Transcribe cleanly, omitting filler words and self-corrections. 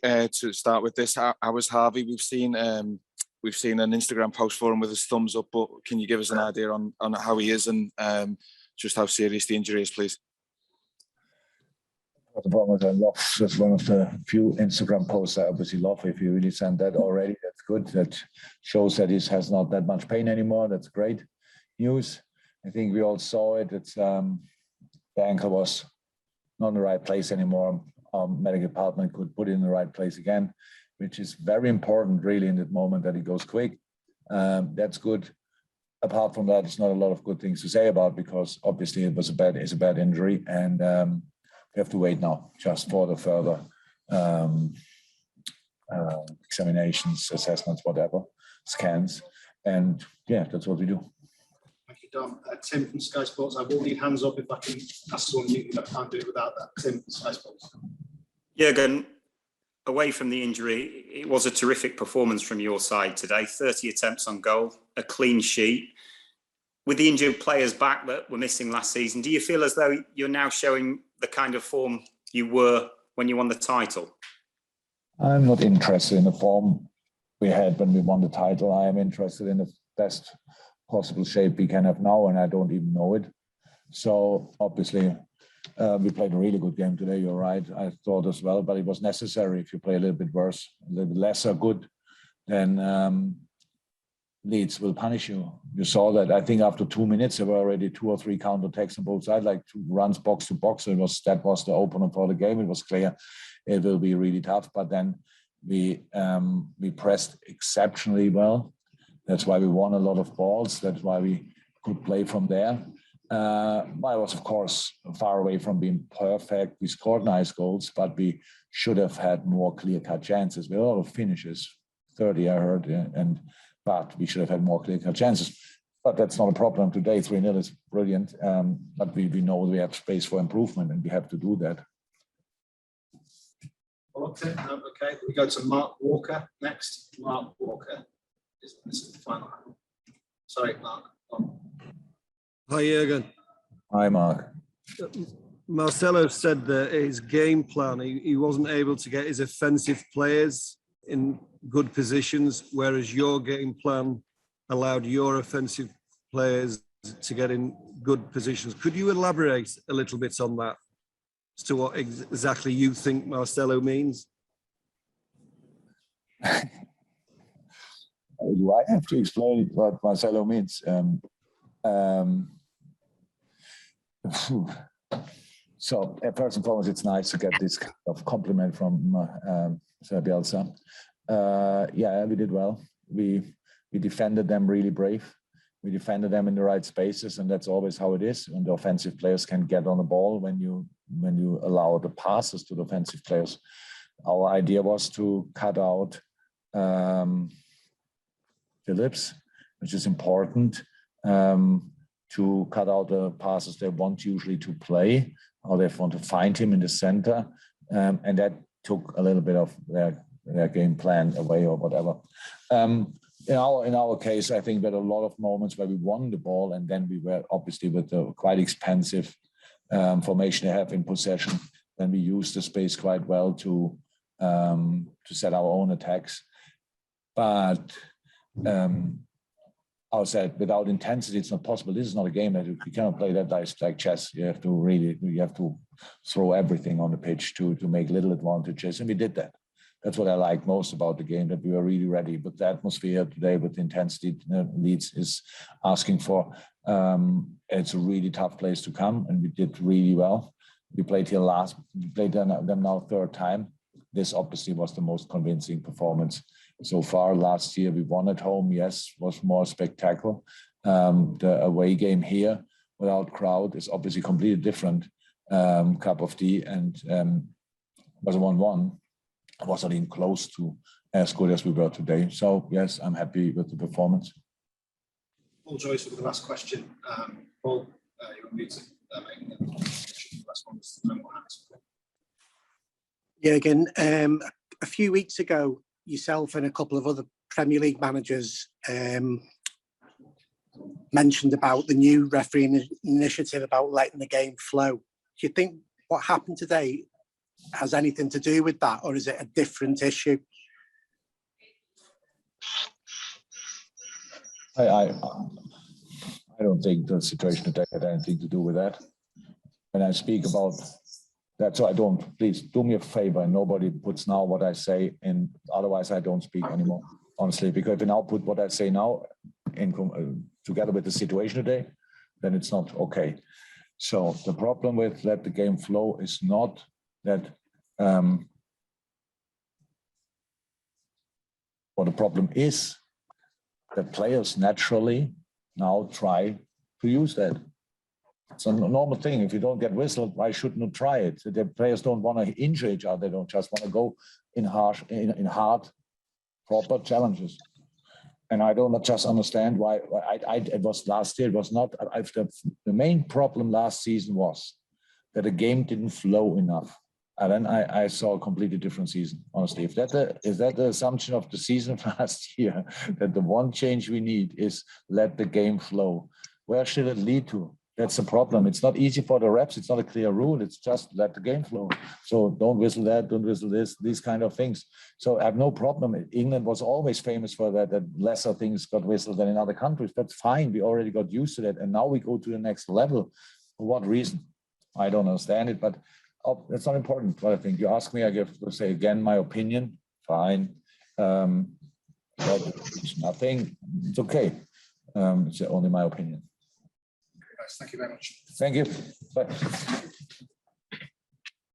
to start with this. How was Harvey? We've seen an Instagram post for him with his thumbs up, but can you give us an idea on how he is and just how serious the injury is, please? The problem is I love, that's one of the few Instagram posts I obviously love. If you really send that already, that's good. That shows that he has not that much pain anymore. That's great news. I think we all saw it. It's the ankle was not in the right place anymore. Our medical department could put it in the right place again, which is very important really in that moment that it goes quick. That's good. Apart from that, it's not a lot of good things to say about, because obviously it's a bad injury, and we have to wait now just for the further examinations, assessments, whatever, scans. And yeah, that's what we do. Thank you, Dom. Tim from Sky Sports. I will need hands up if I can ask someone you I can't do it without that. Tim from Sky Sports. Jürgen, away from the injury, it was a terrific performance from your side today. 30 attempts on goal, a clean sheet. With the injured players back that were missing last season, do you feel as though you're now showing the kind of form you were when you won the title? I'm not interested in the form we had when we won the title. I am interested in the best possible shape we can have now, and I don't even know it. So obviously, we played a really good game today. You're right. I thought as well, but it was necessary. If you play a little bit worse, a little bit lesser good, then Leeds will punish you. You saw that. I think after 2 minutes, there were already 2 or 3 counter-attacks on both sides, like 2 runs box to box. So that was the opener for the game. It was clear it will be really tough. But then we pressed exceptionally well. That's why we won a lot of balls. That's why we could play from there. I was, of course, far away from being perfect. We scored nice goals, but we should have had more clear-cut chances. We had a lot of finishes, 30 I heard, but we should have had more clear-cut chances. But that's not a problem today. 3-0 is brilliant, but we know we have space for improvement, and we have to do that. Okay, we go to Mark Walker next. Mark Walker, this is the final. Sorry, Mark. Hi, Jürgen. Hi, Mark. Marcelo said that his game plan, he wasn't able to get his offensive players in good positions, whereas your game plan allowed your offensive players to get in good positions. Could you elaborate a little bit on that, as to what exactly you think Marcelo means? Do I have to explain what Marcelo means? So first and foremost, it's nice to get this kind of compliment from Bielsa. Yeah, we did well. We defended them really brave. We defended them in the right spaces, and that's always how it is. And the offensive players can get on the ball when you allow the passes to the offensive players. Our idea was to cut out Phillips, which is important, to cut out the passes they want usually to play, or they want to find him in the center, and that took a little bit of their game plan away or whatever. In our case, I think there were a lot of moments where we won the ball, and then we were obviously with the quite expensive formation they have in possession. Then we used the space quite well to set our own attacks. But I said, without intensity, it's not possible. This is not a game that you cannot play that like chess. You have to throw everything on the pitch to make little advantages, and we did that. That's what I like most about the game, that we were really ready. But the atmosphere today with intensity Leeds is asking for. It's a really tough place to come, and we did really well. We played them now 3rd time. This obviously was the most convincing performance so far. Last year we won at home, yes, was more spectacular. The away game here without crowd is obviously completely different cup of tea, and was a 1-1. It wasn't even close to as good as we were today. So yes, I'm happy with the performance. Paul Joyce with the last question. Paul, you're on mute. Yeah, again, a few weeks ago, yourself and a couple of other Premier League managers mentioned about the new refereeing initiative about letting the game flow. Do you think what happened today has anything to do with that, or is it a different issue? I don't think the situation today had anything to do with that. When I speak about that, so I don't, please do me a favor, and nobody puts now what I say in, otherwise I don't speak anymore, honestly, because if you now put what I say now in together with the situation today, then it's not okay. So the problem with let the game flow is not that, what the problem is that players naturally now try to use that. It's a normal thing. If you don't get whistled, why shouldn't you try it? The players don't want to injure each other. They don't just want to go in hard, proper challenges. And I don't just understand why. It was last year. It was not. The main problem last season was that the game didn't flow enough. And then I saw a completely different season, honestly. Is that the assumption of the season last year, that the one change we need is let the game flow? Where should it lead to? That's the problem. It's not easy for the reps. It's not a clear rule. It's just let the game flow. So don't whistle that, don't whistle this, these kind of things. So I have no problem. England was always famous for that lesser things got whistled than in other countries. That's fine. We already got used to that. And now we go to the next level. For what reason? I don't understand it, but that's not important. But I think you ask me, I give to say again my opinion. Fine. It's nothing. It's okay. It's only my opinion. Thank you very much. Thank you. Bye.